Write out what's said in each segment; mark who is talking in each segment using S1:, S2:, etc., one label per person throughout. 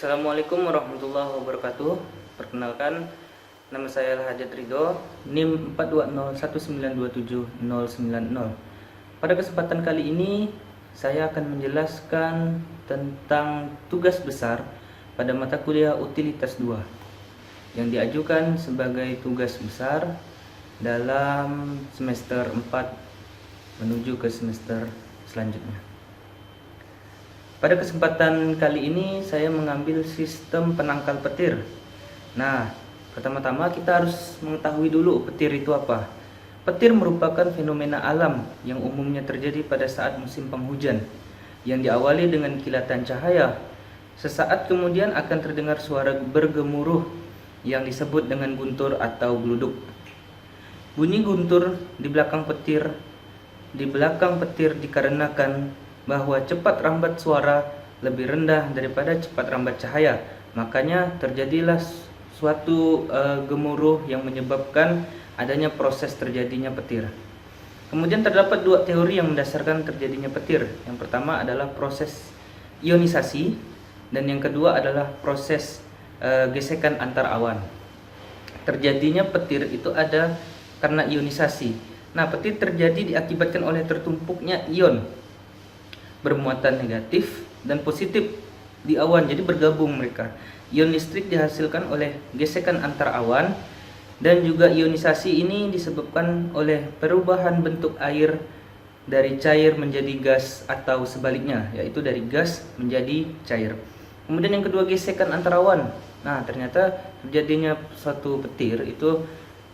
S1: Assalamualaikum warahmatullahi wabarakatuh. Perkenalkan, nama saya Al-Hajat Ridho, NIM 4201927090. Pada kesempatan kali ini, saya akan menjelaskan tentang tugas besar pada mata kuliah Utilitas 2 yang diajukan sebagai tugas besar dalam semester 4 menuju ke semester selanjutnya. Pada kesempatan kali ini saya mengambil sistem penangkal petir. Nah, pertama-tama kita harus mengetahui dulu petir itu apa. Petir merupakan fenomena alam yang umumnya terjadi pada saat musim penghujan, yang diawali dengan kilatan cahaya. Sesaat kemudian akan terdengar suara bergemuruh yang disebut dengan guntur atau gluduk. Bunyi guntur di belakang petir dikarenakan bahwa cepat rambat suara lebih rendah daripada cepat rambat cahaya. Makanya terjadilah suatu gemuruh yang menyebabkan adanya proses terjadinya petir. Kemudian terdapat dua teori yang mendasarkan terjadinya petir. Yang pertama adalah proses ionisasi dan yang kedua adalah proses gesekan antar awan. Terjadinya petir itu ada karena ionisasi. Nah, petir terjadi diakibatkan oleh tertumpuknya ion bermuatan negatif dan positif di awan, jadi bergabung mereka. Ion listrik dihasilkan oleh gesekan antar awan, dan juga ionisasi ini disebabkan oleh perubahan bentuk air dari cair menjadi gas atau sebaliknya, yaitu dari gas menjadi cair. Kemudian yang kedua, gesekan antar awan. Nah, ternyata terjadinya suatu petir itu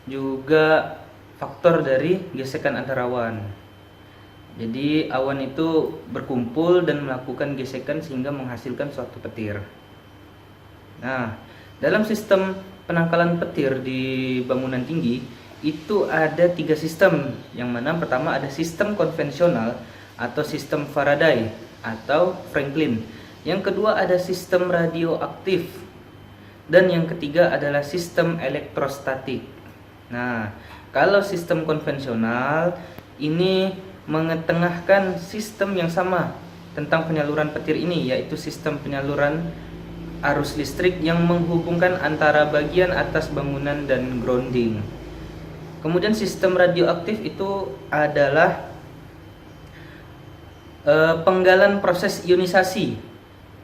S1: juga faktor dari gesekan antar awan. Jadi awan itu berkumpul dan melakukan gesekan sehingga menghasilkan suatu petir. Nah, dalam sistem penangkalan petir di bangunan tinggi itu ada 3 sistem. Yang mana pertama ada sistem konvensional atau sistem Faraday atau Franklin. Yang kedua ada sistem radioaktif. Dan yang ketiga adalah sistem elektrostatik. Nah, kalau sistem konvensional ini mengetengahkan sistem yang sama tentang penyaluran petir ini, yaitu sistem penyaluran arus listrik yang menghubungkan antara bagian atas bangunan dan grounding. Kemudian sistem radioaktif itu adalah penggalan proses ionisasi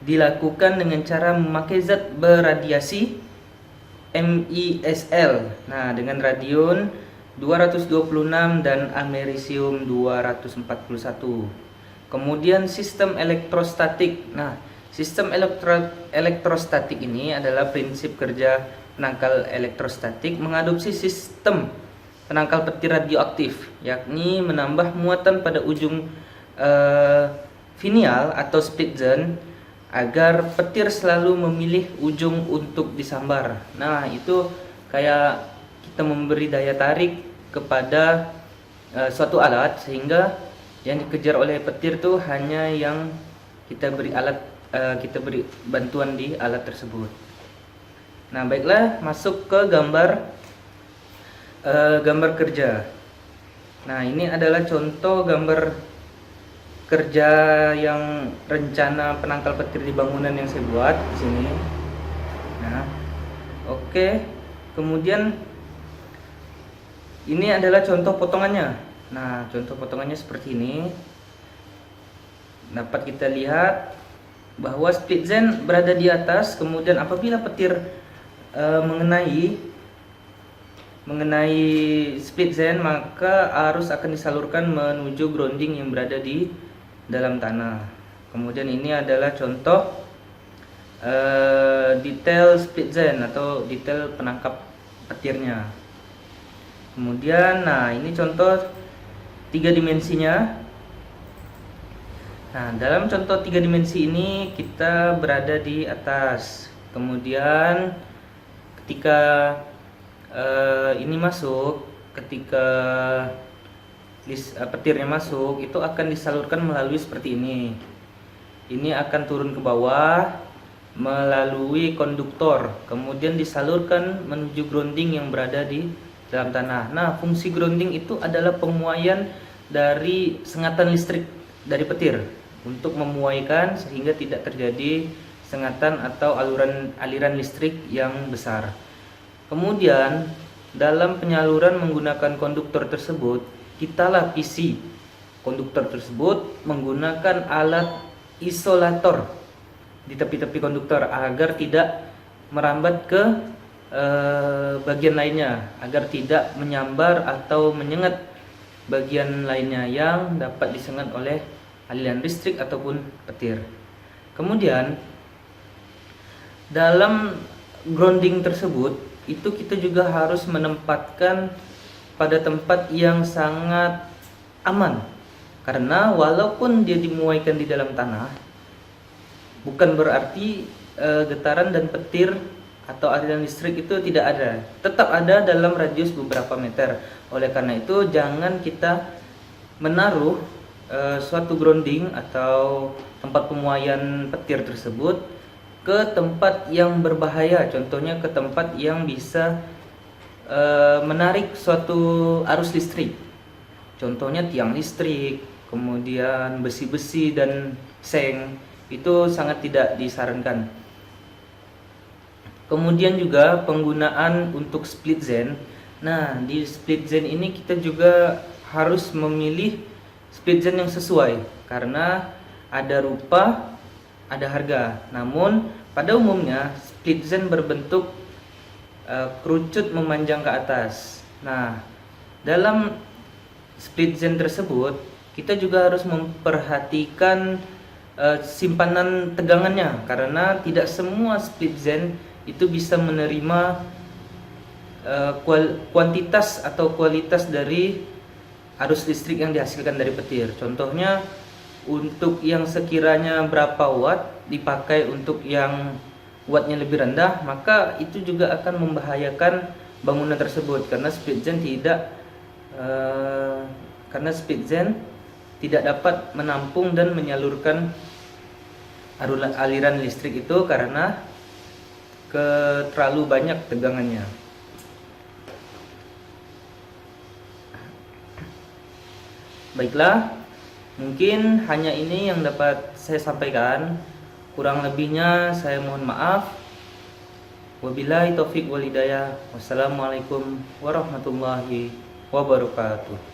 S1: dilakukan dengan cara memakai zat beradiasi MiSl. Nah, dengan radium 226 dan amerisium 241. Kemudian sistem elektrostatik. Nah, sistem elektrostatik ini adalah prinsip kerja penangkal elektrostatik mengadopsi sistem penangkal petir radioaktif, yakni menambah muatan pada ujung finial atau split zone agar petir selalu memilih ujung untuk disambar. Nah, itu kayak kita memberi daya tarik kepada suatu alat sehingga yang dikejar oleh petir itu hanya yang kita beri bantuan di alat tersebut. Nah, baiklah, masuk ke gambar kerja. Nah, ini adalah contoh gambar kerja yang rencana penangkal petir di bangunan yang saya buat di sini. Nah, oke. Kemudian ini adalah contoh potongannya. Nah, contoh potongannya seperti ini. Dapat kita lihat bahwa split zone berada di atas. Kemudian apabila petir mengenai split zone, maka arus akan disalurkan menuju grounding yang berada di dalam tanah. Kemudian ini adalah contoh detail split zone atau detail penangkap petirnya. Kemudian, nah, ini contoh 3 dimensinya. Nah, dalam contoh 3 dimensi ini kita berada di atas. Kemudian ketika ini masuk, ketika petirnya masuk, itu akan disalurkan melalui seperti ini. Ini akan turun ke bawah melalui konduktor, kemudian disalurkan menuju grounding yang berada di dalam tanah. Nah, fungsi grounding itu adalah pemuaian dari sengatan listrik dari petir untuk memuaikan sehingga tidak terjadi sengatan atau aliran listrik yang besar. Kemudian dalam penyaluran menggunakan konduktor tersebut, kita lapisi konduktor tersebut menggunakan alat isolator di tepi-tepi konduktor agar tidak merambat ke bagian lainnya, agar tidak menyambar atau menyengat bagian lainnya yang dapat disengat oleh aliran listrik ataupun petir. Kemudian dalam grounding tersebut itu kita juga harus menempatkan pada tempat yang sangat aman, karena walaupun dia dimuaikan di dalam tanah, bukan berarti getaran dan petir atau aliran listrik itu tidak ada, tetap ada dalam radius beberapa meter. Oleh karena itu jangan kita menaruh suatu grounding atau tempat pemuaian petir tersebut ke tempat yang berbahaya, contohnya ke tempat yang bisa menarik suatu arus listrik, contohnya tiang listrik, kemudian besi-besi dan seng, itu sangat tidak disarankan. Kemudian juga penggunaan untuk split zen. Nah, di split zen ini kita juga harus memilih split zen yang sesuai, karena ada rupa, ada harga. Namun pada umumnya split zen berbentuk kerucut memanjang ke atas. Nah, dalam split zen tersebut kita juga harus memperhatikan simpanan tegangannya, karena tidak semua split zen itu bisa menerima kuantitas atau kualitas dari arus listrik yang dihasilkan dari petir. Contohnya untuk yang sekiranya berapa watt dipakai untuk yang wattnya lebih rendah, maka itu juga akan membahayakan bangunan tersebut, karena split zen tidak dapat menampung dan menyalurkan aliran listrik itu karena terlalu banyak tegangannya. Baiklah, mungkin hanya ini yang dapat saya sampaikan. Kurang lebihnya saya mohon maaf. Wabillahi taufik wal hidayah. Wassalamualaikum warahmatullahi wabarakatuh.